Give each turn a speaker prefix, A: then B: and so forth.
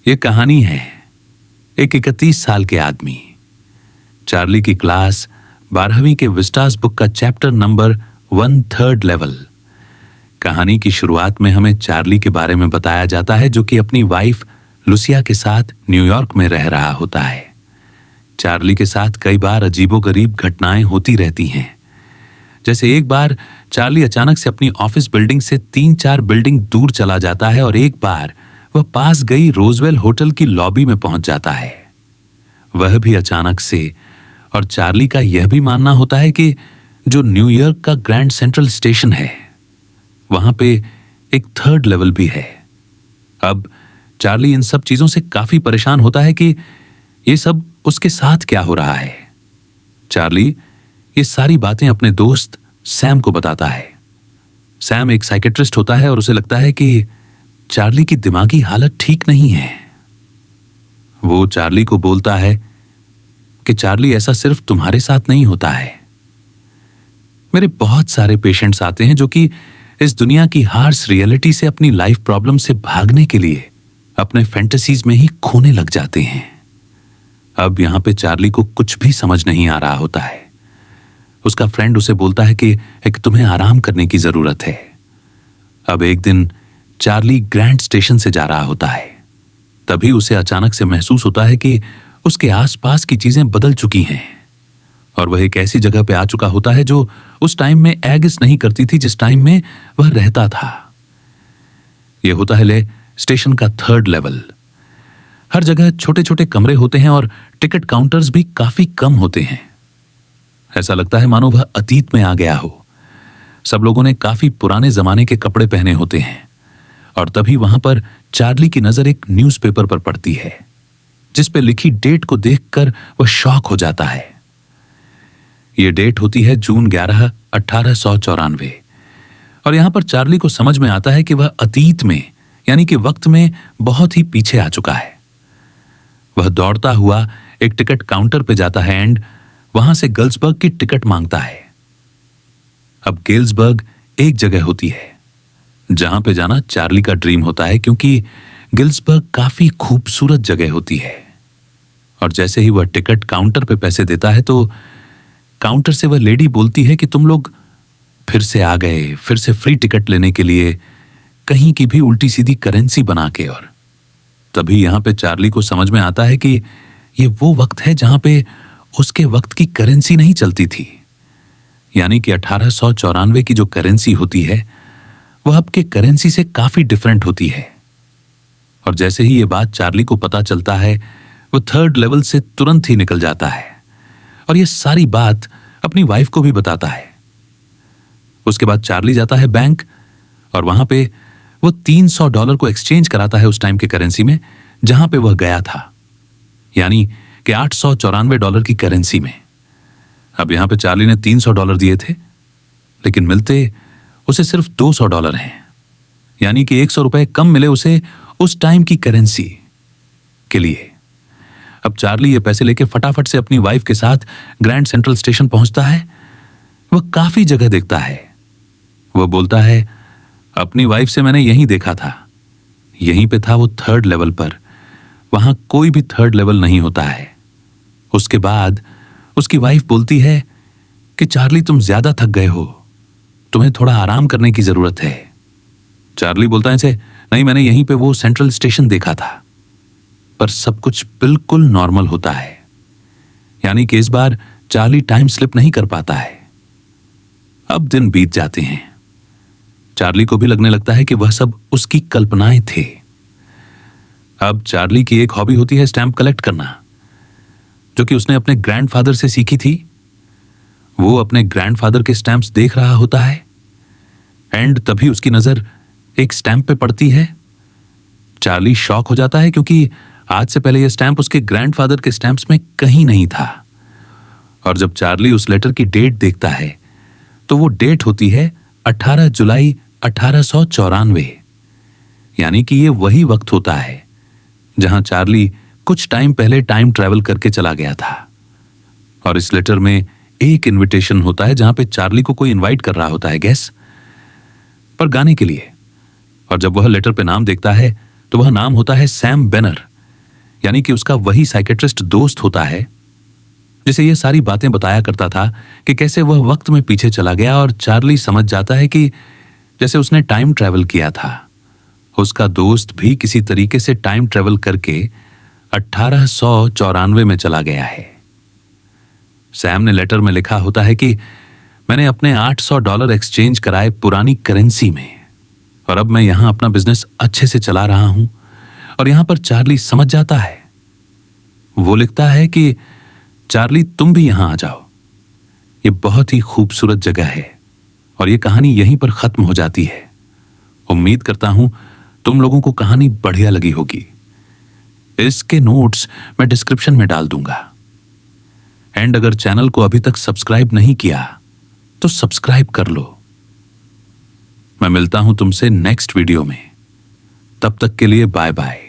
A: ये कहानी है एक 31 साल के आदमी। चार्ली की क्लास 12वीं के विस्टास बुक का चैप्टर नंबर 1 3rd लेवल। कहानी की शुरुआत में हमें चार्ली के बारे में बताया जाता है, जो कि अपनी वाइफ लुसिया के साथ न्यूयॉर्क में रह रहा होता है। चार्ली के साथ कई बार अजीबोगरीब घटनाएं होती रहती हैं। जैसे एक बार चार्ली अचानक से अपनी ऑफिस बिल्डिंग से 3-4 बिल्डिंग दूर चला जाता है और एक बार वह पास गई रोजवेल होटल की लॉबी में पहुंच जाता है, वह भी अचानक से। और चार्ली का यह भी मानना होता है कि जो न्यूयॉर्क का ग्रैंड सेंट्रल स्टेशन है, वहां पे एक 3rd लेवल भी है। अब चार्ली इन सब चीजों से काफी परेशान होता है कि ये सब उसके साथ क्या हो रहा है। चार्ली ये सारी बातें अपने दोस्त सैम को बताता है। सैम एक साइकेट्रिस्ट होता है और उसे लगता है कि चार्ली की दिमागी हालत ठीक नहीं है। वो चार्ली को बोलता है कि चार्ली, ऐसा सिर्फ तुम्हारे साथ नहीं होता है। मेरे बहुत सारे पेशेंट्स आते हैं जो कि इस दुनिया की हार्श रियलिटी से अपनी लाइफ प्रॉब्लम से भागने के लिए अपने फैंटेसीज में ही खोने लग जाते हैं। अब यहां पे चार्ली को कुछ भी समझ नहीं आ रहा होता है। उसका फ्रेंड उसे बोलता है कि तुम्हें आराम करने की जरूरत है। अब एक दिन चार्ली ग्रैंड स्टेशन से जा रहा होता है, तभी उसे अचानक से महसूस होता है कि उसके आसपास की चीजें बदल चुकी हैं और वह एक ऐसी जगह पे आ चुका होता है जो उस टाइम में एग्जिस्ट नहीं करती थी जिस टाइम में वह रहता था। यह होता है स्टेशन का 3rd लेवल। हर जगह छोटे छोटे कमरे होते हैं और टिकट काउंटर्स भी काफी कम होते हैं। ऐसा लगता है मानो वह अतीत में आ गया हो। सब लोगों ने काफी पुराने जमाने के कपड़े पहने होते हैं और तभी वहां पर चार्ली की नजर एक न्यूज़पेपर पर पड़ती है, जिस पे लिखी डेट को देखकर वह शॉक हो जाता है। यह डेट होती है जून 11, 1894 और यहां पर चार्ली को समझ में आता है कि वह अतीत में यानी कि वक्त में बहुत ही पीछे आ चुका है। वह दौड़ता हुआ एक टिकट काउंटर पे जाता है एंड वहां से गेल्सबर्ग की टिकट मांगता है। अब गेल्सबर्ग एक जगह होती है जहां पे जाना चार्ली का ड्रीम होता है, क्योंकि गेल्सबर्ग काफी खूबसूरत जगह होती है। और जैसे ही वह टिकट काउंटर पे पैसे देता है तो काउंटर से वह लेडी बोलती है कि तुम लोग फिर से आ गए, फिर से फ्री टिकट लेने के लिए, कहीं की भी उल्टी सीधी करेंसी बना के। और तभी यहां पे चार्ली को समझ में आता है कि ये वो वक्त है जहां पे उसके वक्त की करेंसी नहीं चलती थी, यानी कि 1894 की जो करेंसी होती है वह अब के करेंसी से काफी डिफरेंट होती है। और जैसे ही ये बात चार्ली को पता चलता है, वो 3rd लेवल से तुरंत ही निकल जाता है और ये सारी बात अपनी वाइफ को भी बताता है। उसके बाद चार्ली जाता है बैंक और वहां पे वो $300 को एक्सचेंज कराता है उस टाइम के करेंसी में जहां पे वह गया था, यानी कि $894 की करेंसी में। अब यहां पे चार्ली ने $300 दिए थे, लेकिन मिलते उसे सिर्फ $200 हैं, यानी कि $100 कम मिले उसे उस टाइम की करेंसी के लिए। अब चार्ली ये पैसे लेके फटाफट से अपनी वाइफ के साथ ग्रैंड सेंट्रल स्टेशन पहुंचता है। वह काफी जगह देखता है। वह बोलता है, अपनी वाइफ से मैंने यहीं देखा था, यहीं पे था वो 3rd लेवल पर, वहां कोई भी 3rd लेवल नहीं होता है। उसके बाद उसकी वाइफ बोलती है कि चार्ली, तुम ज्यादा थक गए हो, तुम्हें थोड़ा आराम करने की जरूरत है। चार्ली बोलता है, नहीं, मैंने यहीं पे वो सेंट्रल स्टेशन देखा था। पर सब कुछ बिल्कुल नॉर्मल होता है, यानी कि इस बार चार्ली टाइम स्लिप नहीं कर पाता है। अब दिन बीत जाते हैं। चार्ली को भी लगने लगता है कि वह सब उसकी कल्पनाएं थे। अब चार्ली की एक हॉबी होती है स्टैंप कलेक्ट करना, जो कि उसने अपने ग्रैंडफादर से सीखी थी। वो अपने ग्रैंडफादर के स्टैंप्स देख रहा होता है एंड तभी उसकी नजर एक स्टैंप पे पड़ती है। चार्ली शॉक हो जाता है, क्योंकि आज से पहले यह स्टैंप उसके ग्रैंडफादर के स्टैंप्स में कहीं नहीं था। और जब चार्ली उस लेटर की डेट देखता है तो वो डेट होती है 18 जुलाई 1894, यानी कि ये वही वक्त होता है जहां चार्ली कुछ टाइम पहले टाइम ट्रैवल करके चला गया था। और इस लेटर में एक इनविटेशन होता है जहां पे चार्ली को कोई इनवाइट कर रहा होता है गेस पर गाने के लिए। और जब वह लेटर पे नाम देखता है तो वह नाम होता है सैम बेनर, यानी कि उसका वही साइकेट्रिस्ट दोस्त होता है जिसे ये सारी बातें बताया करता था कि कैसे वह वक्त में पीछे चला गया, और चार्ली समझ जाता है कि जैसे उसने टाइम ट्रेवल किया था। उसका दोस्त भी किसी तरीके से टाइम ट्रेवल करके 1894 में चला गया है। सैम ने लेटर में लिखा होता है कि मैंने अपने $800 एक्सचेंज कराए पुरानी करेंसी में, और अब मैं यहां अपना बिजनेस अच्छे से चला रहा हूं। और यहां पर चार्ली समझ जाता है। वो लिखता है कि चार्ली, तुम भी यहां आ जाओ, ये बहुत ही खूबसूरत जगह है। और ये कहानी यहीं पर खत्म हो जाती है। उम्मीद करता हूं तुम लोगों को कहानी बढ़िया लगी होगी। इसके नोट्स मैं डिस्क्रिप्शन में डाल दूंगा। एंड अगर चैनल को अभी तक सब्सक्राइब नहीं किया तो सब्सक्राइब कर लो। मैं मिलता हूं तुमसे नेक्स्ट वीडियो में। तब तक के लिए बाय बाय।